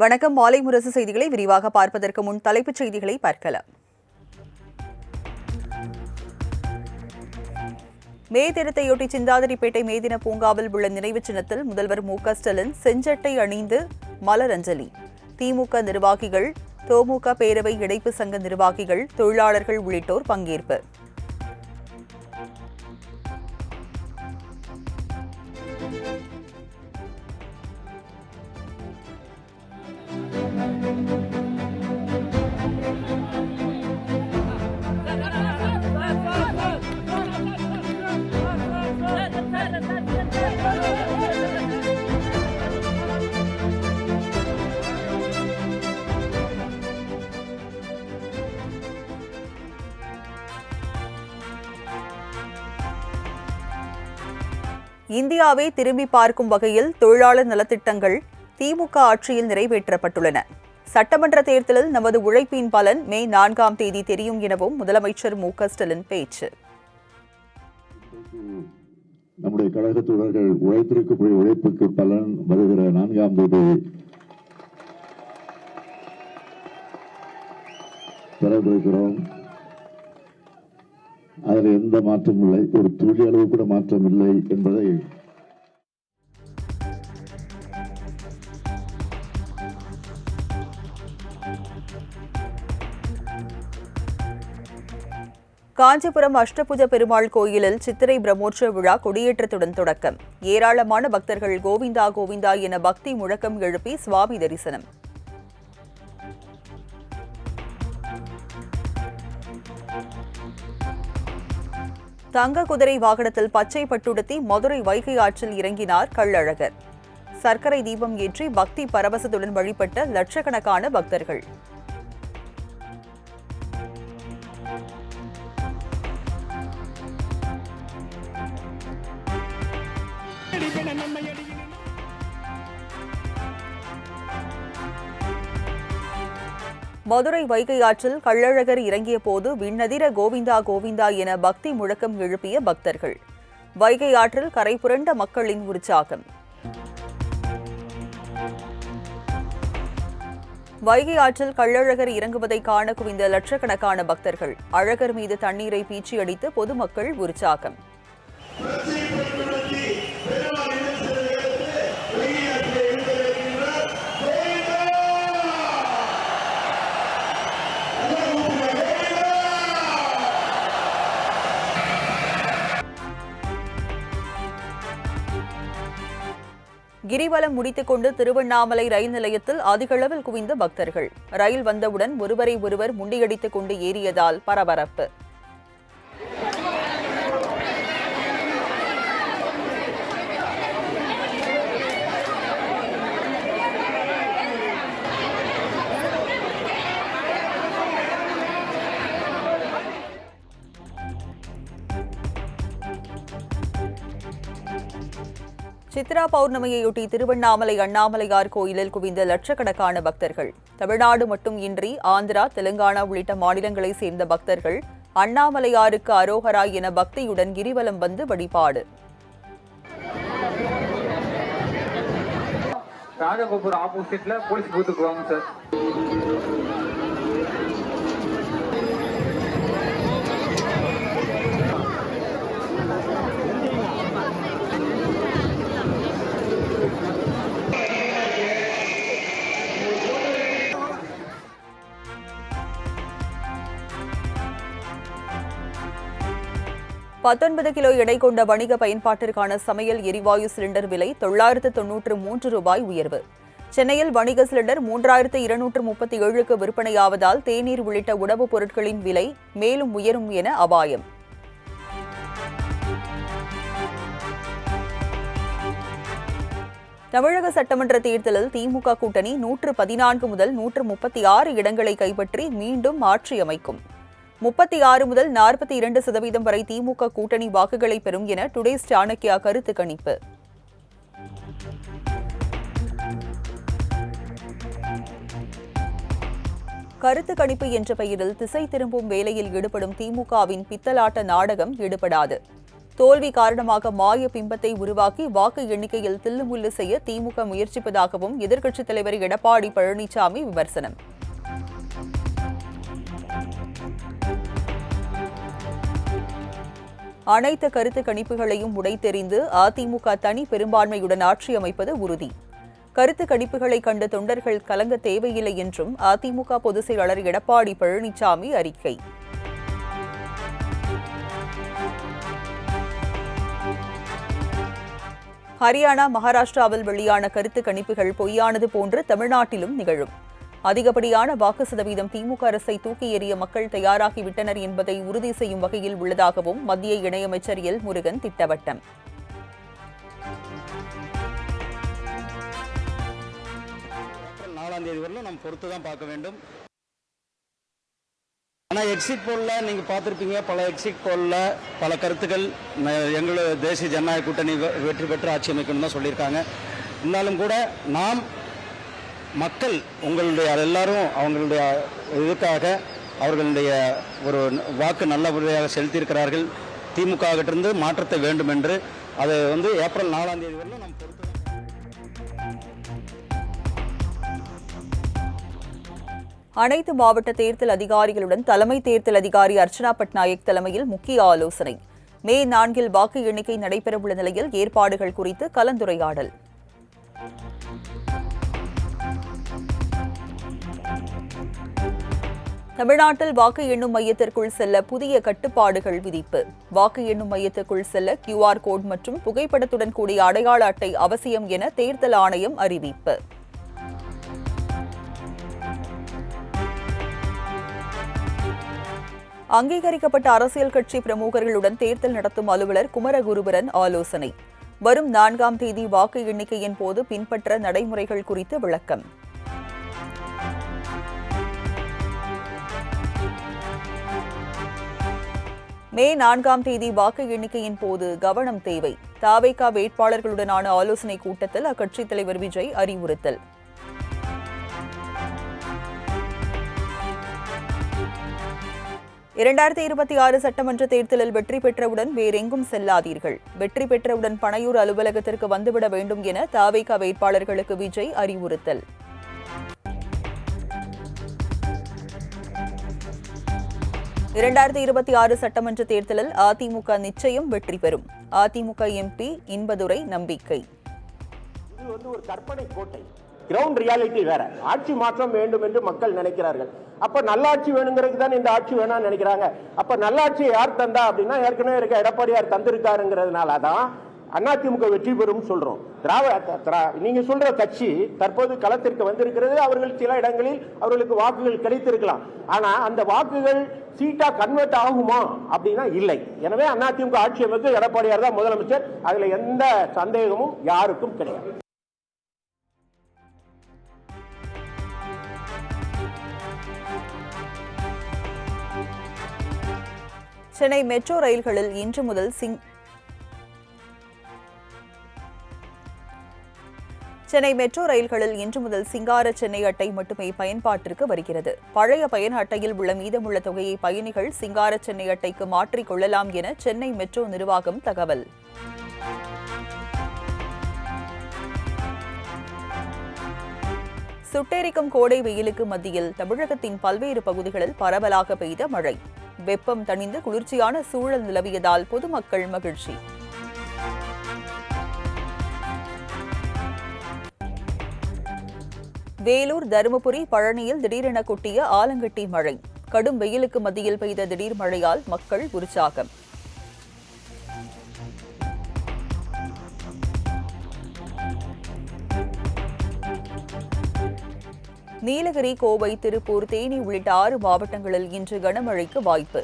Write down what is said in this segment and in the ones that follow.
வணக்கம். மாலை முரசு செய்திகளை விரிவாக பார்ப்பதற்கு முன் தலைப்புச் செய்திகளை பார்க்கலாம். மே தினத்தையொட்டி சிந்தாதிரிப்பேட்டை மே தின பூங்காவில் உள்ள நினைவு சின்னத்தில் முதல்வர் மு.க.ஸ்டாலின் செஞ்சட்டை அணிந்து மலரஞ்சலி. திமுக நிர்வாகிகள், தொமுக பேரவை இணைப்பு சங்க நிர்வாகிகள், தொழிலாளர்கள் உள்ளிட்டோர் பங்கேற்பு. இந்தியாவை திரும்பி பார்க்கும் வகையில் தொழிலாளர் நலத்திட்டங்கள் திமுக ஆட்சியில் நிறைவேற்றப்பட்டுள்ளன. சட்டமன்ற தேர்தலில் நமது உழைப்பின் பலன் மே 4ஆம் தேதி தெரியும் எனவும் முதலமைச்சர் மு.க.ஸ்டாலின் பேச்சு. நம்முடைய கழக தோழர்கள் உழைத்திருக்கக்கூடிய உழைப்புக்கு பலன் வருகிற 4ஆம் தேதி பெறவிருக்கிறோம். அதில் எந்த மாற்றமும் இல்லை, ஒரு துளி அளவு கூட மாற்றம் இல்லை என்பதை காஞ்சிபுரம் அஷ்டபுஜ பெருமாள் கோயிலில் சித்திரை பிரம்மோற்சவ விழா கொடியேற்றத்துடன் தொடக்கம். ஏராளமான பக்தர்கள் கோவிந்தா கோவிந்தா என பக்தி முழக்கம் எழுப்பி சுவாமி தரிசனம். தங்க குதிரை வாகனத்தில் பச்சை பட்டுடுத்தி மதுரை வைகை ஆற்றில் இறங்கினார் கள்ளழகர். சர்க்கரை தீபம் ஏற்றி பக்தி பரவசத்துடன் வழிபட்ட லட்சக்கணக்கான பக்தர்கள். மதுரை வைகை ஆற்றில் கள்ளழகர் இறங்கிய போது விண்ணதிர கோவிந்தா கோவிந்தா என பக்தி முழக்கம் எழுப்பிய பக்தர்கள். வைகை ஆற்றில் கரை புரண்ட மக்களின் உற்சாகம். வைகை ஆற்றில் கள்ளழகர் இறங்குவதை காண குவிந்த லட்சக்கணக்கான பக்தர்கள். அழகர் மீது தண்ணீரை பீச்சி அடித்து பொதுமக்கள் உற்சாகம். கிரிவலம் முடித்துக் கொண்டு திருவண்ணாமலை ரயில் நிலையத்தில் அதிகளவில் குவிந்த பக்தர்கள். ரயில் வந்தவுடன் ஒருவரை ஒருவர் முண்டியடித்துக் கொண்டு ஏறியதால் பரபரப்பு. சித்ரா பௌர்ணமியையொட்டி திருவண்ணாமலை அண்ணாமலையார் கோயிலில் குவிந்த லட்சக்கணக்கான பக்தர்கள். தமிழ்நாடு மட்டும் இன்றி ஆந்திரா, தெலுங்கானா உள்ளிட்ட மாநிலங்களைச் சேர்ந்த பக்தர்கள் அண்ணாமலையாருக்கு அரோகரா என பக்தியுடன் கிரிவலம் வந்து வழிபாடு. ராஜகோபுர் ஆப்போசிட்ல போலீஸ் பூத்துக்கு வாங்க சார். $19 கிலோ எடை கொண்ட வணிக பயன்பாட்டிற்கான சமையல் எரிவாயு சிலிண்டர் விலை $993 உயர்வு. சென்னையில் வணிக சிலிண்டர் 3237க்கு விற்பனையாவதால் தேநீர் உள்ளிட்ட உணவுப் பொருட்களின் விலை மேலும் உயரும் என அபாயம். தமிழக சட்டமன்ற தேர்தலில் திமுக கூட்டணி 114 முதல் 136 இடங்களை கைப்பற்றி மீண்டும் ஆட்சி அமைக்கும். 36 முதல் 42% வரை திமுக கூட்டணி வாக்குகளை பெறும் என டுடேஸ் சாணக்கியா கருத்து கணிப்பு. கருத்து கணிப்பு என்ற பெயரில் திசை திரும்பும் வேலையில் ஈடுபடும் திமுகவின் பித்தலாட்ட நாடகம் ஈடுபடாது. தோல்வி காரணமாக மாய பிம்பத்தை உருவாக்கி வாக்கு எண்ணிக்கையில் தில்லுமுல்லு செய்ய திமுக முயற்சிப்பதாகவும் எதிர்க்கட்சித் தலைவர் எடப்பாடி பழனிசாமி விமர்சனம். அனைத்து கருத்து கணிப்புகளையும் உடைத்தெறிந்து அதிமுக தனி பெரும்பான்மையுடன் ஆட்சி அமைப்பது உறுதி. கருத்து கணிப்புகளை கண்டு தொண்டர்கள் கலங்க தேவையில்லை என்றும் அதிமுக பொதுச் செயலாளர் எடப்பாடி பழனிசாமி அறிக்கை. ஹரியானா, மகாராஷ்டிராவில் வெளியான கருத்து கணிப்புகள் பொய்யானது போன்று தமிழ்நாட்டிலும் நிகழும். அதிகப்படியான வாக்கு சதவீதம் திமுக அரசை தூக்கி எறிய மக்கள் தயாராகிவிட்டனர் என்பதை உறுதி செய்யும் வகையில் உள்ளதாகவும் மத்திய இணையமைச்சர் எல் முருகன் திட்டவட்டம். தேதி வரலும் நம்ம பொறுத்து தான் பார்க்க வேண்டும். ஆனால் எக்ஸிட் போலில் நீங்கள் பார்த்துருப்பீங்க, பல எக்ஸிட் போலில் பல கருத்துக்கள் எங்களோட தேசிய ஜனநாயக கூட்டணி வெற்றி பெற்று ஆட்சி அமைக்கணும் தான் சொல்லியிருக்காங்க. இருந்தாலும் கூட நாம் மக்கள் உங்களுடைய எல்லாரும் அவங்களுடைய இதுக்காக அவர்களுடைய ஒரு வாக்கு நல்லபடியாக செலுத்தியிருக்கிறார்கள். திமுக கிட்டிருந்து மாற்றத்தை வேண்டும் என்று அதை ஏப்ரல் 4ஆம் தேதி வரலும் நாம் பொறுத்து. அனைத்து மாவட்ட தேர்தல் அதிகாரிகளுடன் தலைமை தேர்தல் அதிகாரி அர்ச்சனா பட்நாயக் தலைமையில் முக்கிய ஆலோசனை. மே 4 வாக்கு எண்ணிக்கை நடைபெறவுள்ள நிலையில் ஏற்பாடுகள் குறித்து கலந்துரையாடல். தமிழ்நாட்டில் வாக்கு எண்ணும் மையத்திற்குள் செல்ல புதிய கட்டுப்பாடுகள் விதிப்பு. வாக்கு எண்ணும் மையத்திற்குள் செல்ல QR கோட் மற்றும் புகைப்படத்துடன் கூடிய அடையாள அட்டை அவசியம் என தேர்தல் ஆணையம் அறிவிப்பு. அங்கீகரிக்கப்பட்ட அரசியல் கட்சி பிரமுகர்களுடன் தேர்தல் நடத்தும் அலுவலர் குமரகுருபரன் ஆலோசனை. வரும் 4ஆம் தேதி வாக்கு எண்ணிக்கையின் போது பின்பற்ற நடைமுறைகள் குறித்து விளக்கம். மே 4ஆம் தேதி வாக்கு எண்ணிக்கையின் போது கவனம் தேவை. தவேக வேட்பாளர்களுடனான ஆலோசனை கூட்டத்தில் அக்கட்சித் தலைவர் விஜய் அறிவுறுத்தல். இரண்டாயிரத்தி 26 சட்டமன்ற தேர்தலில் வெற்றி பெற்றவுடன் வேறெங்கும் செல்லாதீர்கள். வெற்றி பெற்றவுடன் பனையூர் அலுவலகத்திற்கு வந்துவிட வேண்டும் என தவேக வேட்பாளர்களுக்கு விஜய் அறிவுறுத்தல். இரண்டாயிரத்தி 26 சட்டமன்ற தேர்தலில் அதிமுக நிச்சயம் வெற்றி பெறும். அதிமுக MP இன்பதுரை நம்பிக்கை. இது ஒரு கற்பனை கோட்டை. கிரவுண்ட் ரியாலிட்டி வேற. ஆட்சி மாற்றம் வேண்டும் என்று மக்கள் நினைக்கிறார்கள். அப்ப நல்லாட்சி வேணுங்கிறதுக்கு தான் இந்த ஆட்சி வேணாம்னு நினைக்கிறாங்க. அப்ப நல்லாட்சியை யார் தந்தா அப்படின்னா ஏற்கனவே இருக்க எடப்பாடியார் தந்திருக்காருங்கிறதுனால தான் அதிமுக வெற்றி பெறும் சொல்றோம். நீங்க சொல்ற கட்சி தற்போது களத்திற்கு வந்திருக்கிறது. அவர்கள் சில இடங்களில் அவர்களுக்கு வாக்குகள் கிடைத்திருக்கலாம். ஆனா அந்த வாக்குகள் சீட்டா கன்வெர்ட் ஆகுமா அப்படின்னா இல்லை. எனவே அதிமுக ஆட்சி அமைத்து எடப்பாடியார் தான் முதலமைச்சர். அதுல எந்த சந்தேகமும் யாருக்கும் கிடையாது. சென்னை மெட்ரோ ரயில்களில் இன்று முதல் சிங்கார சென்னை அட்டை மட்டுமே பயன்பாட்டிற்கு வருகிறது. பழைய பயண அட்டையில் உள்ள மீதமுள்ள தொகையை பயணிகள் சிங்கார சென்னை அட்டைக்கு மாற்றிக் கொள்ளலாம் என சென்னை மெட்ரோ நிர்வாகம் தகவல். சுட்டெரிக்கும் கோடை வெயிலுக்கு மத்தியில் தமிழகத்தின் பல்வேறு பகுதிகளில் பரவலாக பெய்த மழை. வெப்பம் தணிந்து குளிர்ச்சியான சூழல் நிலவியதால் பொதுமக்கள் மகிழ்ச்சி. வேலூர், தருமபுரி, பழனியில் திடீரென கொட்டிய ஆலங்கட்டி மழை. கடும் வெயிலுக்கு மத்தியில் பெய்த திடீர் மழையால் மக்கள் உற்சாகம். நீலகிரி, கோவை, திருப்பூர், தேனி உள்ளிட்ட 6 மாவட்டங்களில் இன்று கனமழைக்கு வாய்ப்பு.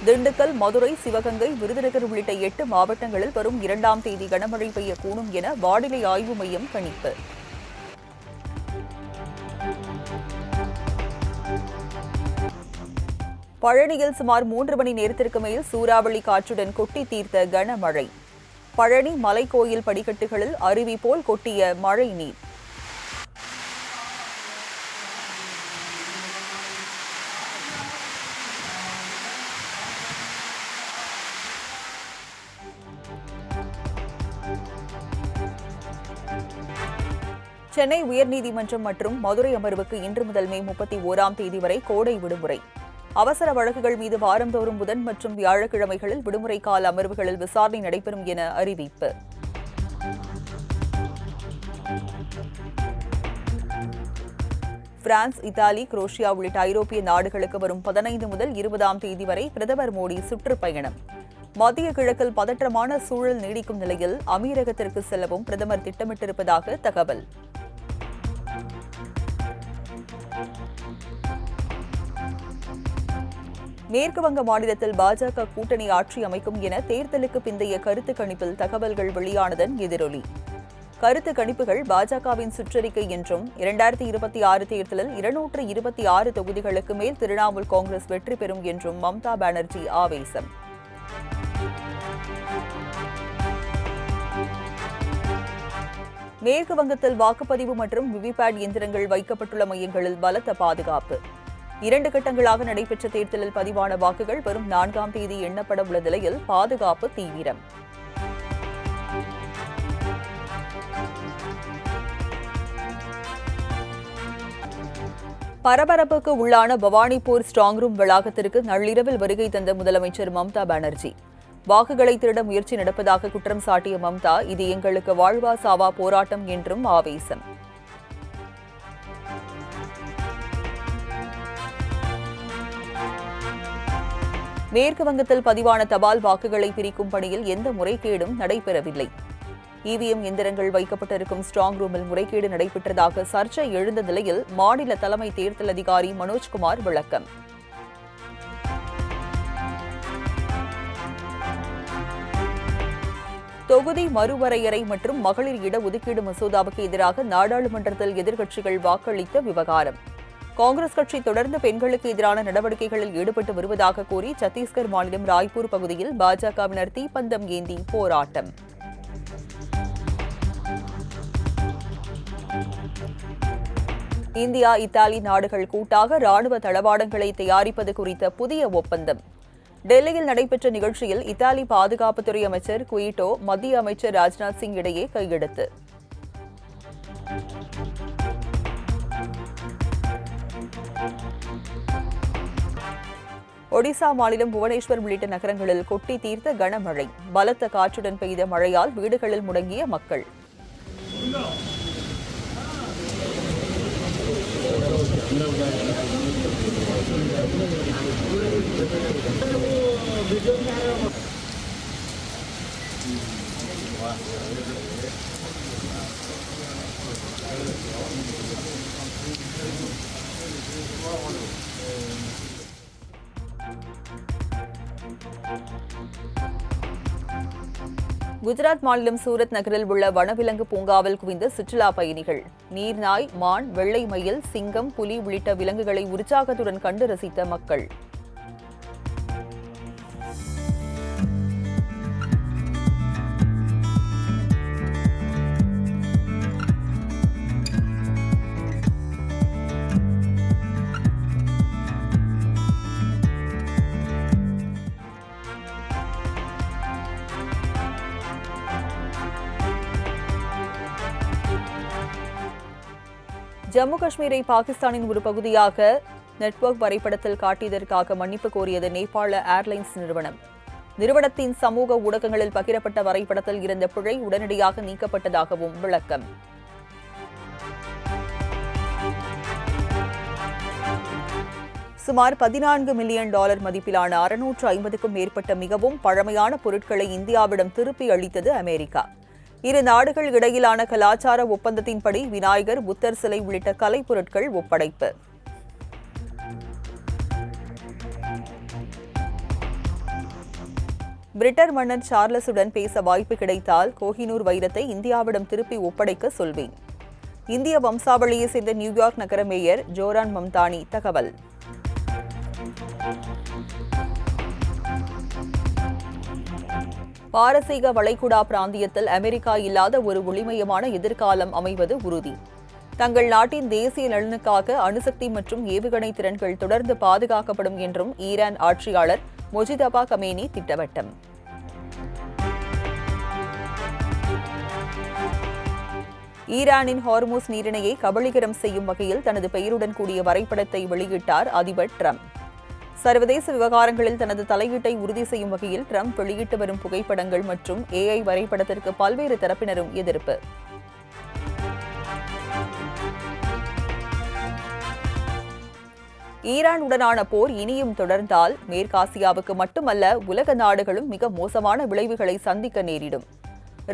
திண்டுக்கல், மதுரை, சிவகங்கை, விருதுநகர் உள்ளிட்ட 8 மாவட்டங்களில் வரும் 2ஆம் தேதி கனமழை பெய்யக்கூடும் என வானிலை ஆய்வு மையம் கணிப்பு. பழனியில் சுமார் 3 மணி நேரத்திற்கு மேல் சூறாவளி காற்றுடன் கொட்டி தீர்த்த கனமழை. பழனி மலைக்கோயில் படிக்கட்டுகளில் அருவி போல் கொட்டிய மழை நீர். சென்னை உயர்நீதிமன்றம் மற்றும் மதுரை அமர்வுக்கு இன்று முதல் மே 31ஆம் தேதி வரை கோடை விடுமுறை. அவசர வழக்குகள் மீது வாரந்தோறும் புதன் மற்றும் வியாழக்கிழமைகளில் விடுமுறை கால அமர்வுகளில் விசாரணை நடைபெறும் என அறிவிப்பு. பிரான்ஸ், இத்தாலி, குரோஷியா உள்ளிட்ட ஐரோப்பிய நாடுகளுக்கு வரும் 15 முதல் 20ஆம் தேதி வரை பிரதமர் மோடி சுற்றுப்பயணம். மத்திய கிழக்கில் பதற்றமான சூழல் நீடிக்கும் நிலையில் அமீரகத்திற்கு செல்லவும் பிரதமர் திட்டமிட்டிருப்பதாக தகவல். மேற்கு வங்க மாநிலத்தில் பாஜக கூட்டணி ஆட்சி அமைக்கும் என தேர்தலுக்கு பிந்தைய கருத்து கணிப்பில் தகவல்கள் வெளியானதன் எதிரொலி. கருத்து கணிப்புகள் பாஜகவின் சுற்றறிக்கை என்றும் 2026 தேர்தலில் 226 தொகுதிகளுக்கு மேல் திரிணாமுல் காங்கிரஸ் வெற்றி பெறும் என்றும் மம்தா பானர்ஜி ஆவேசம். மேற்கு வங்கத்தில் வாக்குப்பதிவு மற்றும் விவிபேட் இயந்திரங்கள் வைக்கப்பட்டுள்ள மையங்களில் பலத்த பாதுகாப்பு. 2 கட்டங்களாக நடைபெற்ற தேர்தலில் பதிவான வாக்குகள் வரும் 4ஆம் தேதி எண்ணப்பட உள்ள நிலையில் பாதுகாப்பு தீவிரம். பரபரப்புக்கு உள்ளான பவானிபூர் ஸ்ட்ராங் ரூம் வளாகத்திற்கு நள்ளிரவில் வருகை தந்த முதலமைச்சர் மம்தா பானர்ஜி. வாக்குகளை திருட முயற்சி நடப்பதாக குற்றம் சாட்டிய மம்தா, இது எங்களுக்கு வாழ்வா சாவா போராட்டம் என்றும் ஆவேசம். மேற்கு வங்கத்தில் பதிவான தபால் வாக்குகளை பிரிக்கும் பணியில் எந்த முறைகேடும் நடைபெறவில்லை. இவிஎம் எந்திரங்கள் வைக்கப்பட்டிருக்கும் ஸ்ட்ராங் ரூமில் முறைகேடு நடைபெற்றதாக சர்ச்சை எழுந்த நிலையில் மாநில தலைமை தேர்தல் அதிகாரி மனோஜ்குமார் விளக்கம். தொகுதி மறுவரையறை மற்றும் மகளிர் இட ஒதுக்கீடு மசோதாவுக்கு எதிராக நாடாளுமன்றத்தில் எதிர்க்கட்சிகள் வாக்களித்த விவகாரம். காங்கிரஸ் கட்சி தொடர்ந்து பெண்களுக்கு எதிரான நடவடிக்கைகளில் ஈடுபட்டு வருவதாக கூறி சத்தீஸ்கர் மாநிலம் ராய்ப்பூர் பகுதியில் பாஜகவினர் தீப்பந்தம் ஏந்தி போராட்டம். இந்தியா, இத்தாலி நாடுகள் கூட்டாக ராணுவ தளவாடங்களை தயாரிப்பது குறித்த புதிய ஒப்பந்தம். டெல்லியில் நடைபெற்ற நிகழ்ச்சியில் இத்தாலி பாதுகாப்புத்துறை அமைச்சர் குயிட்டோ, மத்திய அமைச்சர் ராஜ்நாத் சிங் இடையே கையெழுத்து. ஒடிசா மாநிலம் புவனேஸ்வர் உள்ளிட்ட நகரங்களில் கொட்டி தீர்த்த கனமழை. பலத்த காற்றுடன் பெய்த மழையால் வீடுகளில் முடங்கிய மக்கள். குஜராத் மாநிலம் சூரத் நகரில் உள்ள வனவிலங்கு பூங்காவில் குவிந்த சுற்றுலா பயணிகள். நீர்நாய், மான், வெள்ளை மயில், சிங்கம், புலி உள்ளிட்ட விலங்குகளை உற்சாகத்துடன் கண்டு ரசித்த மக்கள். ஜம்மு காஷ்மீரை பாகிஸ்தானின் ஒரு பகுதியாக நெட்வொர்க் வரைபடத்தில் காட்டியதற்காக மன்னிப்பு கோரியது நேபாள ஏர்லைன்ஸ் நிறுவனம். நிறுவனத்தின் சமூக ஊடகங்களில் பகிரப்பட்ட வரைபடத்தில் இருந்த பிழை உடனடியாக நீக்கப்பட்டதாகவும் விளக்கம். சுமார் $14 மில்லியன் மதிப்பிலான 650க்கும் மேற்பட்ட மிகவும் பழமையான பொருட்களை இந்தியாவிடம் திருப்பி அளித்தது அமெரிக்கா. இரு நாடுகள் இடையிலான கலாச்சார ஒப்பந்தத்தின்படி விநாயகர், புத்தர் சிலை உள்ளிட்ட கலைப்பொருட்கள் ஒப்படைப்பு. பிரிட்டன் மன்னர் சார்லஸுடன் பேச வாய்ப்பு கிடைத்தால் கோஹினூர் வைரத்தை இந்தியாவிடம் திருப்பி ஒப்படைக்க சொல்வேன். இந்திய வம்சாவளியை சேர்ந்த நியூயார்க் நகர மேயர் ஜோரான் மம்தானி தகவல். பாரசீக வளைகுடா பிராந்தியத்தில் அமெரிக்கா இல்லாத ஒரு ஒளிமயமான எதிர்காலம் அமைவது உறுதி. தங்கள் நாட்டின் தேசிய நலனுக்காக அணுசக்தி மற்றும் ஏவுகணை திறன்கள் தொடர்ந்து பாதுகாக்கப்படும் என்றும் ஈரான் ஆட்சியாளர் மொஜிதபா கமேனி திட்டவட்டம். ஈரானின் ஹார்மூஸ் நீரிணையை கபளீகரம் செய்யும் வகையில் தனது பெயருடன் கூடிய வரைபடத்தை வெளியிட்டார் அதிபர் ட்ரம்ப். சர்வதேச விவகாரங்களில் தனது தலையீட்டை உறுதி செய்யும் வகையில் ட்ரம்ப் வெளியிட்டு வரும் புகைப்படங்கள் மற்றும் AI வரைபடத்திற்கு பல்வேறு தரப்பினரும் எதிர்ப்பு. ஈரானுடனான போர் இனியும் தொடர்ந்தால் மேற்காசியாவுக்கு மட்டுமல்ல உலக நாடுகளும் மிக மோசமான விளைவுகளை சந்திக்க நேரிடும்.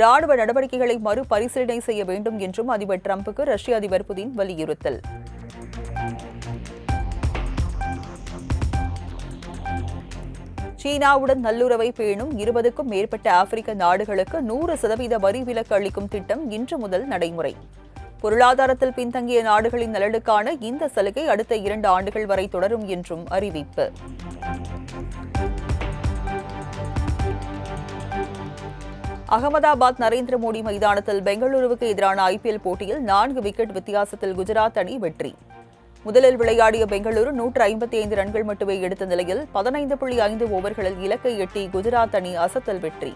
ராணுவ நடவடிக்கைகளை மறுபரிசீலனை செய்ய வேண்டும் என்றும் அதிபர் ட்ரம்புக்கு ரஷ்ய அதிபர் புதின் வலியுறுத்தல். சீனாவுடன் நல்லுறவை பேணும் 20க்கும் மேற்பட்ட ஆப்பிரிக்க நாடுகளுக்கு 100% வரி விலக்கு அளிக்கும் திட்டம் இன்று முதல் நடைமுறை. பொருளாதாரத்தில் பின்தங்கிய நாடுகளின் நலனுக்கான இந்த சலுகை அடுத்த 2 ஆண்டுகள் வரை தொடரும் என்றும் அறிவிப்பு. அகமதாபாத் நரேந்திர மோடி மைதானத்தில் பெங்களூருவுக்கு எதிரான IPL போட்டியில் 4 விக்கெட் வித்தியாசத்தில் குஜராத் அணி வெற்றி. முதலில் விளையாடிய பெங்களூரு 155 ரன்கள் மட்டுமே எடுத்த நிலையில் 15.5 ஓவர்களில் இலக்கை எட்டி குஜராத் அணி அசத்தல் வெற்றி.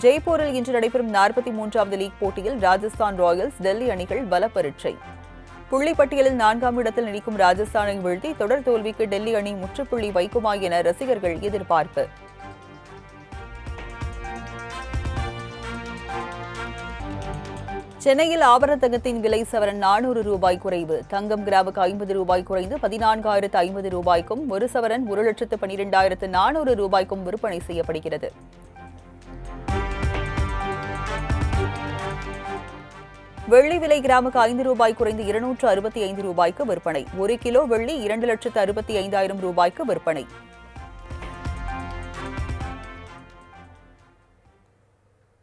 ஜெய்ப்பூரில் இன்று நடைபெறும் 43வது லீக் போட்டியில் ராஜஸ்தான் ராயல்ஸ் டெல்லி அணிகள் பல பரீட்சை. புள்ளிப்பட்டியலில் 4ஆம் இடத்தில் நீடிக்கும் ராஜஸ்தானை வீழ்த்தி தொடர் தோல்விக்கு டெல்லி அணி முற்றுப்புள்ளி வைக்குமா என ரசிகர்கள் எதிர்பார்ப்பு. சென்னையில் ஆபரண தங்கத்தின் விலை சவரன் 400 ரூபாய் குறைவு. தங்கம் கிராமுக்கு 50 ரூபாய் குறைந்து 14,050 ரூபாய்க்கும், ஒரு சவரன் 1,12,400 ரூபாய்க்கும் விற்பனை செய்யப்படுகிறது. வெள்ளி விலை கிராமுக்கு 5 ரூபாய் குறைந்து 265 ரூபாய்க்கு விற்பனை. 1 கிலோ வெள்ளி 2,65,000 ரூபாய்க்கு விற்பனை.